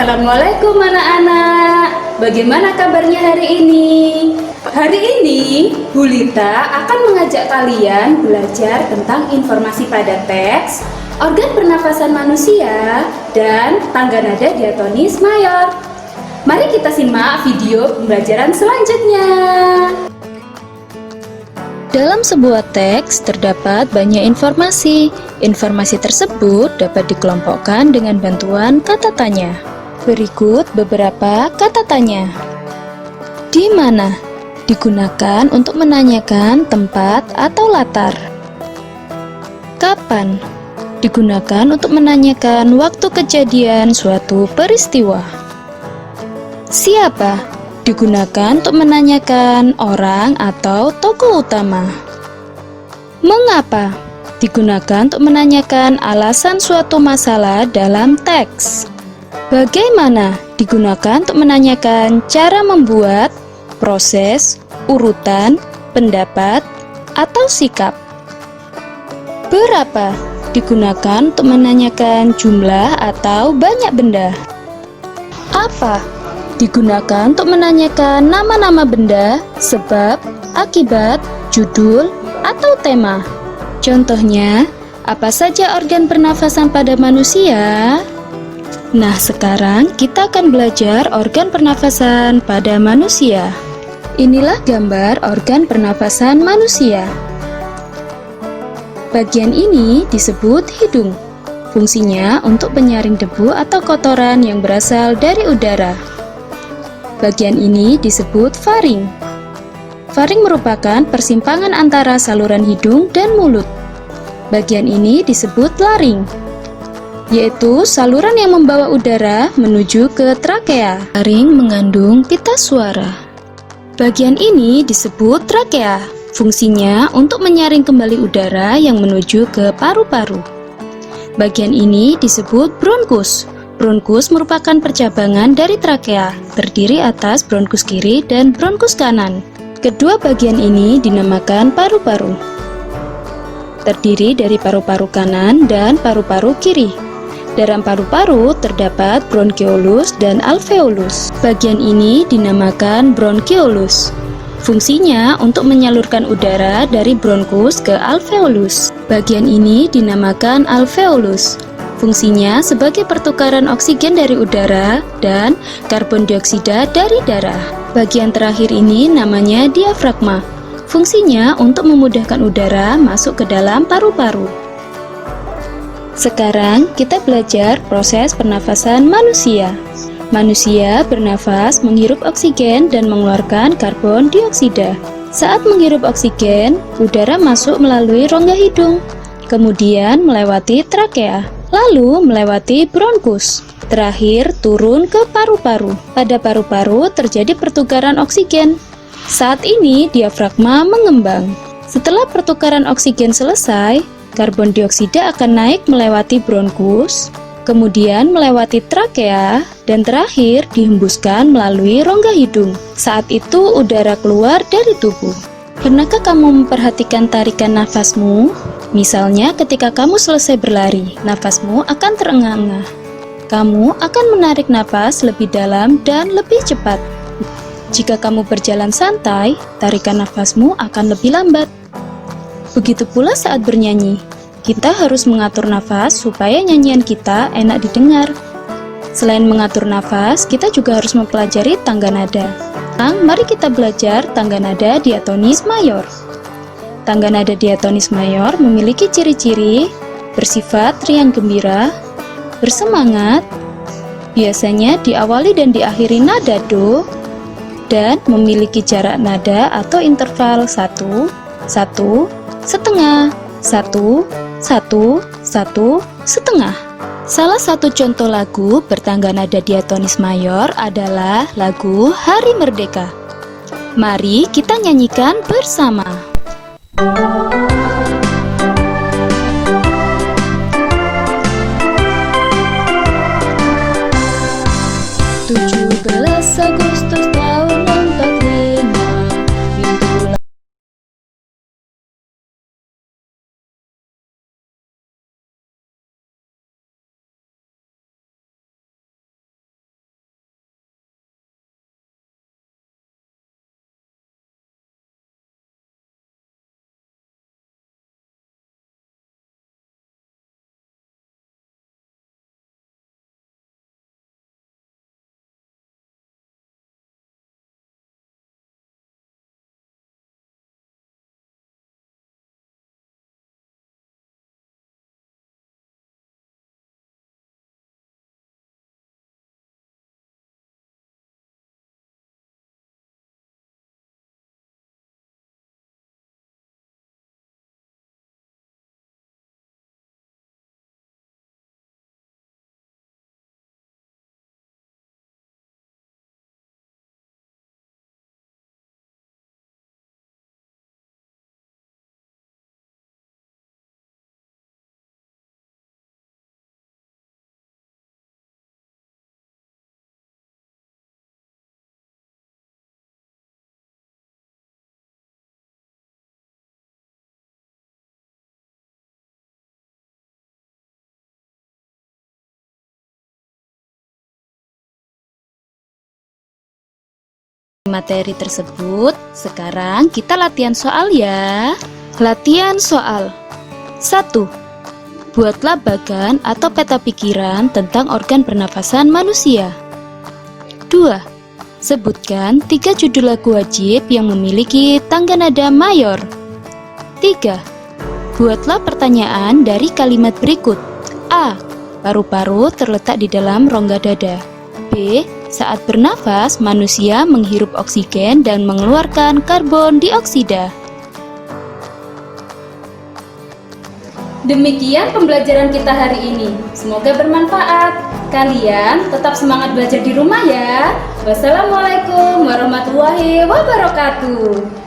Assalamualaikum anak-anak. Bagaimana kabarnya hari ini? Hari ini Bu Lita akan mengajak kalian belajar tentang informasi pada teks, organ pernafasan manusia, dan tangga nada diatonis mayor. Mari kita simak video pembelajaran selanjutnya. Dalam sebuah teks terdapat banyak informasi. Informasi tersebut dapat dikelompokkan dengan bantuan kata tanya. Berikut beberapa kata tanya. Di mana? Digunakan untuk menanyakan tempat atau latar. Kapan? Digunakan untuk menanyakan waktu kejadian suatu peristiwa. Siapa? Digunakan untuk menanyakan orang atau tokoh utama. Mengapa? Digunakan untuk menanyakan alasan suatu masalah dalam teks. Bagaimana? Digunakan untuk menanyakan cara membuat, proses, urutan, pendapat, atau sikap. Berapa? Digunakan untuk menanyakan jumlah atau banyak benda. Apa? Digunakan untuk menanyakan nama-nama benda, sebab, akibat, judul, atau tema. Contohnya, apa saja organ pernafasan pada manusia? Nah, sekarang kita akan belajar organ pernafasan pada manusia. Inilah gambar organ pernafasan manusia. Bagian ini disebut hidung. Fungsinya untuk penyaring debu atau kotoran yang berasal dari udara. Bagian ini disebut faring. Faring merupakan persimpangan antara saluran hidung dan mulut. Bagian ini disebut laring, yaitu saluran yang membawa udara menuju ke trakea. Laring mengandung pita suara. Bagian ini disebut trakea. Fungsinya untuk menyaring kembali udara yang menuju ke paru-paru. Bagian ini disebut bronkus. Bronkus merupakan percabangan dari trakea, terdiri atas bronkus kiri dan bronkus kanan. Kedua bagian ini dinamakan paru-paru. Terdiri dari paru-paru kanan dan paru-paru kiri. Dalam paru-paru terdapat bronkiolus dan alveolus. Bagian ini dinamakan bronkiolus. Fungsinya untuk menyalurkan udara dari bronkus ke alveolus. Bagian ini dinamakan alveolus. Fungsinya sebagai pertukaran oksigen dari udara dan karbon dioksida dari darah. Bagian terakhir ini namanya diafragma. Fungsinya untuk memudahkan udara masuk ke dalam paru-paru. Sekarang kita belajar proses pernafasan manusia. Manusia bernafas menghirup oksigen dan mengeluarkan karbon dioksida. Saat menghirup oksigen, udara masuk melalui rongga hidung, kemudian melewati trakea, lalu melewati bronkus, terakhir turun ke paru-paru. Pada paru-paru terjadi pertukaran oksigen. Saat ini diafragma mengembang. Setelah pertukaran oksigen selesai, karbon dioksida akan naik melewati bronkus, kemudian melewati trakea, dan terakhir dihembuskan melalui rongga hidung. Saat itu udara keluar dari tubuh. Pernahkah kamu memperhatikan tarikan nafasmu? Misalnya ketika kamu selesai berlari, nafasmu akan terengah-engah. Kamu akan menarik nafas lebih dalam dan lebih cepat. Jika kamu berjalan santai, tarikan nafasmu akan lebih lambat. Begitu pula saat bernyanyi. Kita harus mengatur nafas supaya nyanyian kita enak didengar. Selain mengatur nafas, kita juga harus mempelajari tangga nada. Mari kita belajar tangga nada diatonis mayor. Tangga nada diatonis mayor memiliki ciri-ciri bersifat riang gembira, bersemangat, biasanya diawali dan diakhiri nada do, dan memiliki jarak nada atau interval 1, 1, setengah, 1, 1, 1, setengah. Salah satu contoh lagu bertangga nada diatonis mayor adalah lagu Hari Merdeka. Mari kita nyanyikan bersama. 17 Agustus materi tersebut. Sekarang kita latihan soal ya. Latihan soal 1. Buatlah bagan atau peta pikiran tentang organ pernafasan manusia. 2. Sebutkan 3 judul lagu wajib yang memiliki tangga nada mayor. 3. Buatlah pertanyaan dari kalimat berikut. A. Paru-paru terletak di dalam rongga dada. B. Saat bernafas, manusia menghirup oksigen dan mengeluarkan karbon dioksida. Demikian pembelajaran kita hari ini. Semoga bermanfaat. Kalian tetap semangat belajar di rumah ya. Wassalamualaikum warahmatullahi wabarakatuh.